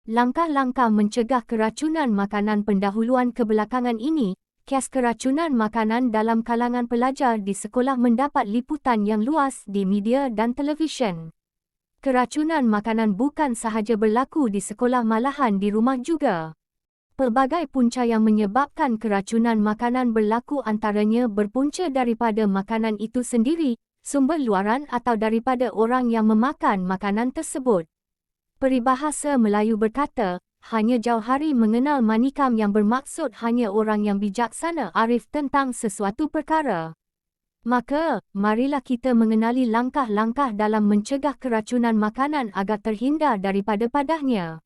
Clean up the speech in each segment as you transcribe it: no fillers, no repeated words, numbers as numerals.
Langkah-langkah mencegah keracunan makanan pendahuluan kebelakangan ini, kes keracunan makanan dalam kalangan pelajar di sekolah mendapat liputan yang luas di media dan televisyen. Keracunan makanan bukan sahaja berlaku di sekolah malahan di rumah juga. Pelbagai punca yang menyebabkan keracunan makanan berlaku antaranya berpunca daripada makanan itu sendiri, sumber luaran atau daripada orang yang memakan makanan tersebut. Peribahasa Melayu berkata, hanya jauh hari mengenal manikam yang bermaksud hanya orang yang bijaksana arif tentang sesuatu perkara. Maka, marilah kita mengenali langkah-langkah dalam mencegah keracunan makanan agar terhindar daripada padahnya.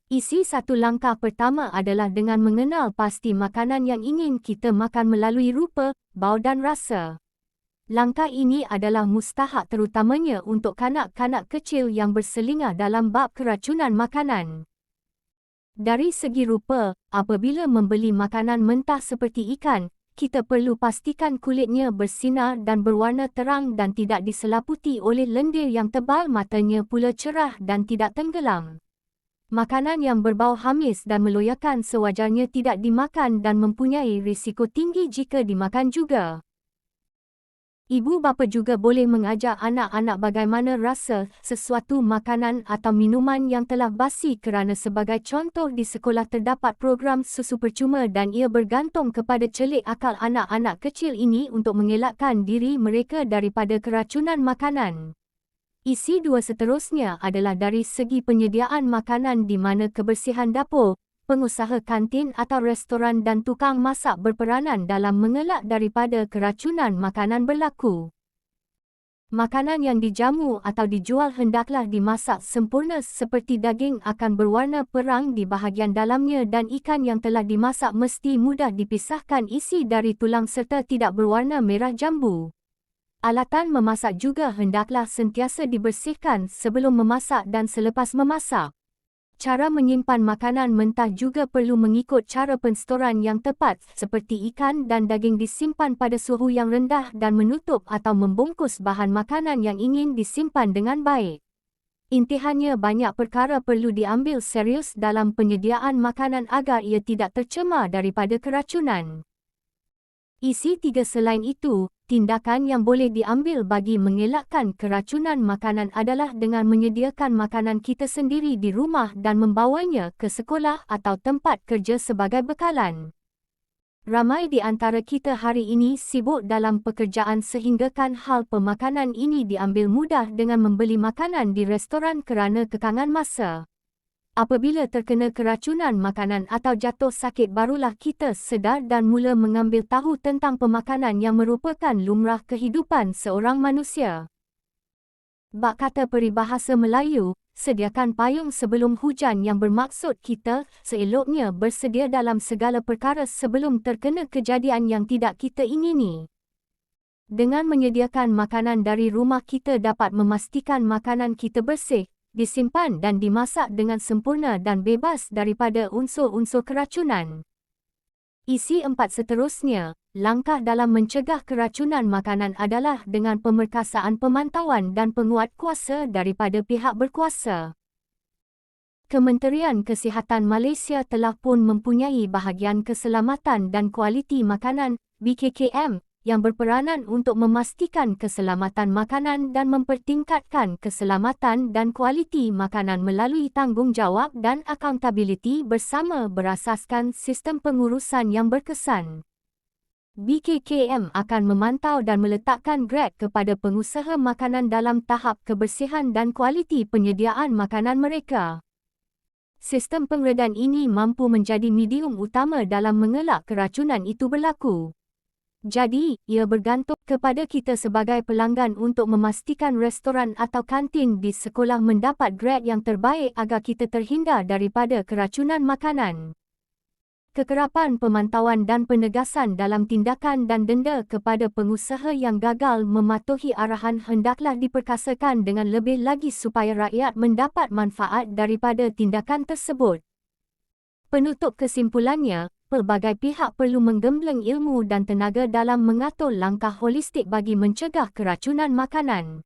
Isi satu langkah pertama adalah dengan mengenal pasti makanan yang ingin kita makan melalui rupa, bau dan rasa. Langkah ini adalah mustahak terutamanya untuk kanak-kanak kecil yang berselingah dalam bab keracunan makanan. Dari segi rupa, apabila membeli makanan mentah seperti ikan, kita perlu pastikan kulitnya bersinar dan berwarna terang dan tidak diselaputi oleh lendir yang tebal, matanya pula cerah dan tidak tenggelam. Makanan yang berbau hamis dan meloyakan sewajarnya tidak dimakan dan mempunyai risiko tinggi jika dimakan juga. Ibu bapa juga boleh mengajar anak-anak bagaimana rasa sesuatu makanan atau minuman yang telah basi kerana sebagai contoh di sekolah terdapat program susu percuma dan ia bergantung kepada celik akal anak-anak kecil ini untuk mengelakkan diri mereka daripada keracunan makanan. Isi dua seterusnya adalah dari segi penyediaan makanan di mana kebersihan dapur, pengusaha kantin atau restoran dan tukang masak berperanan dalam mengelak daripada keracunan makanan berlaku. Makanan yang dijamu atau dijual hendaklah dimasak sempurna seperti daging akan berwarna perang di bahagian dalamnya dan ikan yang telah dimasak mesti mudah dipisahkan isi dari tulang serta tidak berwarna merah jambu. Alatan memasak juga hendaklah sentiasa dibersihkan sebelum memasak dan selepas memasak. Cara menyimpan makanan mentah juga perlu mengikut cara penstoran yang tepat seperti ikan dan daging disimpan pada suhu yang rendah dan menutup atau membungkus bahan makanan yang ingin disimpan dengan baik. Intihannya banyak perkara perlu diambil serius dalam penyediaan makanan agar ia tidak tercemar daripada keracunan. Isi tiga selain itu, tindakan yang boleh diambil bagi mengelakkan keracunan makanan adalah dengan menyediakan makanan kita sendiri di rumah dan membawanya ke sekolah atau tempat kerja sebagai bekalan. Ramai di antara kita hari ini sibuk dalam pekerjaan sehinggakan hal pemakanan ini diambil mudah dengan membeli makanan di restoran kerana kekangan masa. Apabila terkena keracunan makanan atau jatuh sakit barulah kita sedar dan mula mengambil tahu tentang pemakanan yang merupakan lumrah kehidupan seorang manusia. Bak kata peribahasa Melayu, sediakan payung sebelum hujan yang bermaksud kita seeloknya bersedia dalam segala perkara sebelum terkena kejadian yang tidak kita ingini. Dengan menyediakan makanan dari rumah kita dapat memastikan makanan kita bersih, disimpan dan dimasak dengan sempurna dan bebas daripada unsur-unsur keracunan. Isi 4 seterusnya, langkah dalam mencegah keracunan makanan adalah dengan pemerkasaan pemantauan dan penguatkuasa daripada pihak berkuasa. Kementerian Kesihatan Malaysia telah pun mempunyai bahagian keselamatan dan kualiti makanan, BKKM, yang berperanan untuk memastikan keselamatan makanan dan mempertingkatkan keselamatan dan kualiti makanan melalui tanggungjawab dan accountability bersama berasaskan sistem pengurusan yang berkesan. BKKM akan memantau dan meletakkan grade kepada pengusaha makanan dalam tahap kebersihan dan kualiti penyediaan makanan mereka. Sistem pengeredan ini mampu menjadi medium utama dalam mengelak keracunan itu berlaku. Jadi, ia bergantung kepada kita sebagai pelanggan untuk memastikan restoran atau kantin di sekolah mendapat grade yang terbaik agar kita terhindar daripada keracunan makanan. Kekerapan pemantauan dan penegasan dalam tindakan dan denda kepada pengusaha yang gagal mematuhi arahan hendaklah diperkasakan dengan lebih lagi supaya rakyat mendapat manfaat daripada tindakan tersebut. Penutup kesimpulannya, pelbagai pihak perlu menggembleng ilmu dan tenaga dalam mengatur langkah holistik bagi mencegah keracunan makanan.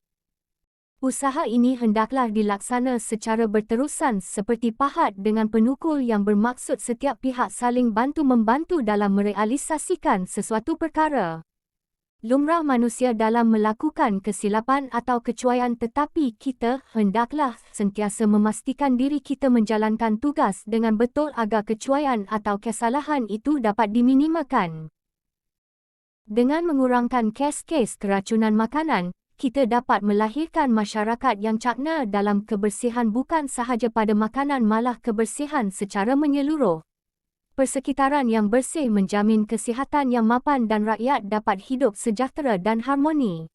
Usaha ini hendaklah dilaksana secara berterusan seperti pahat dengan penukul yang bermaksud setiap pihak saling bantu-membantu dalam merealisasikan sesuatu perkara. Lumrah manusia dalam melakukan kesilapan atau kecuaian, tetapi kita hendaklah sentiasa memastikan diri kita menjalankan tugas dengan betul agar kecuaian atau kesalahan itu dapat diminimalisir. Dengan mengurangkan kes-kes keracunan makanan, kita dapat melahirkan masyarakat yang cakna dalam kebersihan, bukan sahaja pada makanan malah kebersihan secara menyeluruh. Persekitaran yang bersih menjamin kesihatan yang mapan dan rakyat dapat hidup sejahtera dan harmoni.